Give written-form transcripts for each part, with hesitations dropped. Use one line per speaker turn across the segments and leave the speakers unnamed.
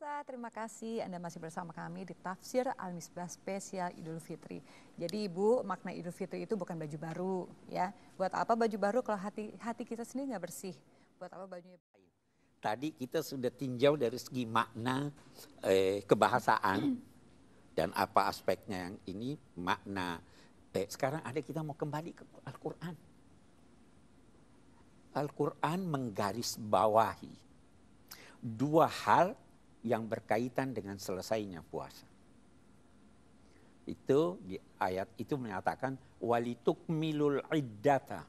Pemirsa, terima kasih Anda masih bersama kami di Tafsir Al-Misbah Spesial Idul Fitri. Jadi Ibu, makna Idul Fitri itu bukan baju baru ya. Buat apa baju baru kalau hati kita sendiri nggak bersih? Buat apa bajunya?
Tadi kita sudah tinjau dari segi makna kebahasaan dan apa aspeknya yang ini makna. Sekarang kita mau kembali ke Al-Quran. Al-Quran menggarisbawahi dua hal yang berkaitan dengan selesainya puasa. Itu di ayat itu menyatakan walitukmilul iddata,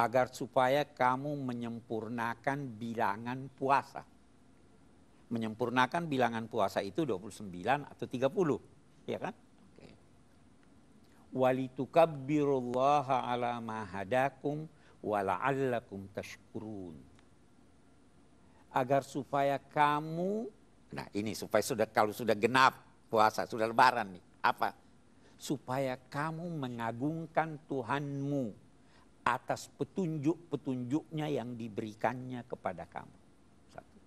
agar supaya kamu menyempurnakan bilangan puasa. Menyempurnakan bilangan puasa itu 29 atau 30, ya kan? Oke. Walitukabbirullaha ala ma hadakum wa la'allakum tashkurun. Agar supaya kamu, nah ini supaya kalau sudah genap puasa, sudah lebaran nih, apa? Supaya kamu mengagungkan Tuhanmu atas petunjuk-petunjuknya yang diberikannya kepada kamu. Satu.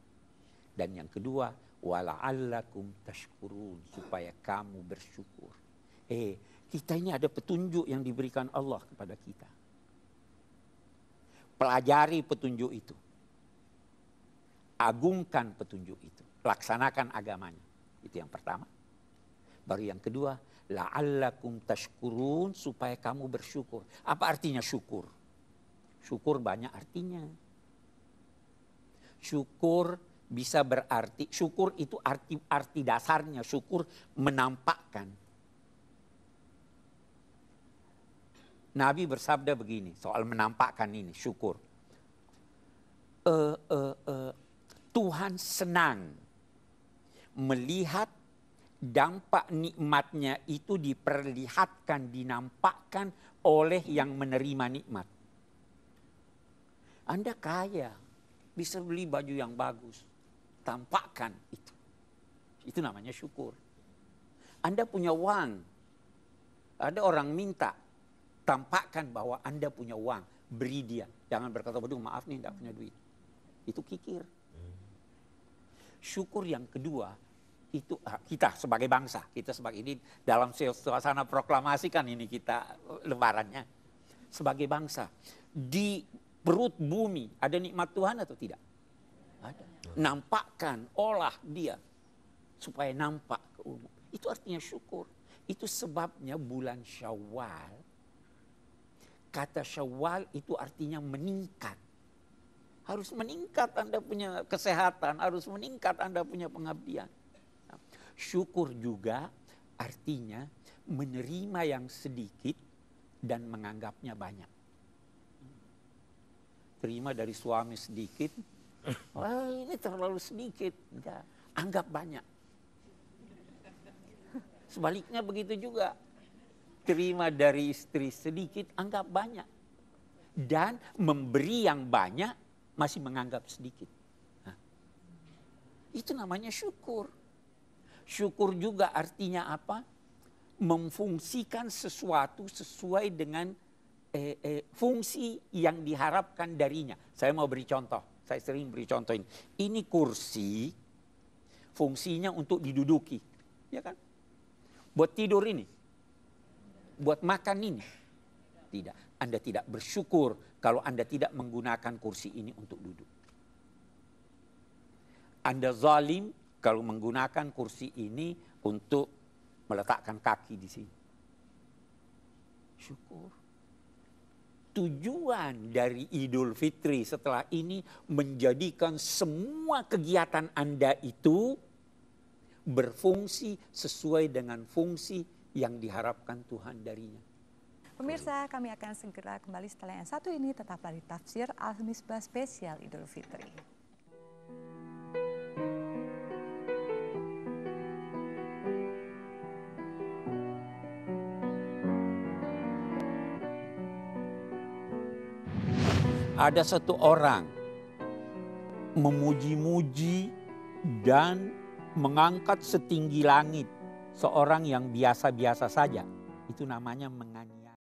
Dan yang kedua, wala'allakum tashkurun, supaya kamu bersyukur. Kita ini ada petunjuk yang diberikan Allah kepada kita. Pelajari petunjuk itu. Agungkan petunjuk itu, laksanakan agamanya. Itu yang pertama. Baru yang kedua, la'allakum tashkurun, supaya kamu bersyukur. Apa artinya syukur? Syukur banyak artinya. Syukur bisa berarti, syukur itu arti dasarnya, syukur menampakkan. Nabi bersabda begini, soal menampakkan ini, syukur. Tuhan senang melihat dampak nikmatnya itu diperlihatkan, dinampakkan oleh yang menerima nikmat. Anda kaya, bisa beli baju yang bagus, tampakkan itu. Itu namanya syukur. Anda punya uang, ada orang minta, tampakkan bahwa Anda punya uang, beri dia. Jangan berkata, waduh maaf nih, tidak punya duit. Itu kikir. Syukur yang kedua, itu kita sebagai bangsa, kita sebagai ini dalam suasana proklamasi kan ini kita lebarannya. Sebagai bangsa, di perut bumi ada nikmat Tuhan atau tidak? Ada. Nampakkan, olah dia supaya nampak ke umum. Itu artinya syukur. Itu sebabnya bulan Syawal, kata Syawal itu artinya meningkat. Harus meningkat Anda punya kesehatan, harus meningkat Anda punya pengabdian. Syukur juga artinya menerima yang sedikit dan menganggapnya banyak. Terima dari suami sedikit, ini terlalu sedikit, enggak, anggap banyak. Sebaliknya begitu juga. Terima dari istri sedikit, anggap banyak. Dan memberi yang banyak, masih menganggap sedikit. Nah, itu namanya syukur. Syukur juga artinya apa? Memfungsikan sesuatu sesuai dengan fungsi yang diharapkan darinya. Saya mau beri contoh. Saya sering beri contoh ini. Ini kursi, fungsinya untuk diduduki. Ya kan? Buat tidur ini. Buat makan ini. Tidak. Anda tidak bersyukur kalau Anda tidak menggunakan kursi ini untuk duduk. Anda zalim kalau menggunakan kursi ini untuk meletakkan kaki di sini. Syukur. Tujuan dari Idul Fitri setelah ini menjadikan semua kegiatan Anda itu berfungsi sesuai dengan fungsi yang diharapkan Tuhan darinya.
Pemirsa, kami akan segera kembali setelah yang satu ini, tetaplah di Tafsir Al-Misbah Spesial Idul Fitri.
Ada satu orang memuji-muji dan mengangkat setinggi langit seorang yang biasa-biasa saja. Itu namanya menganiaya.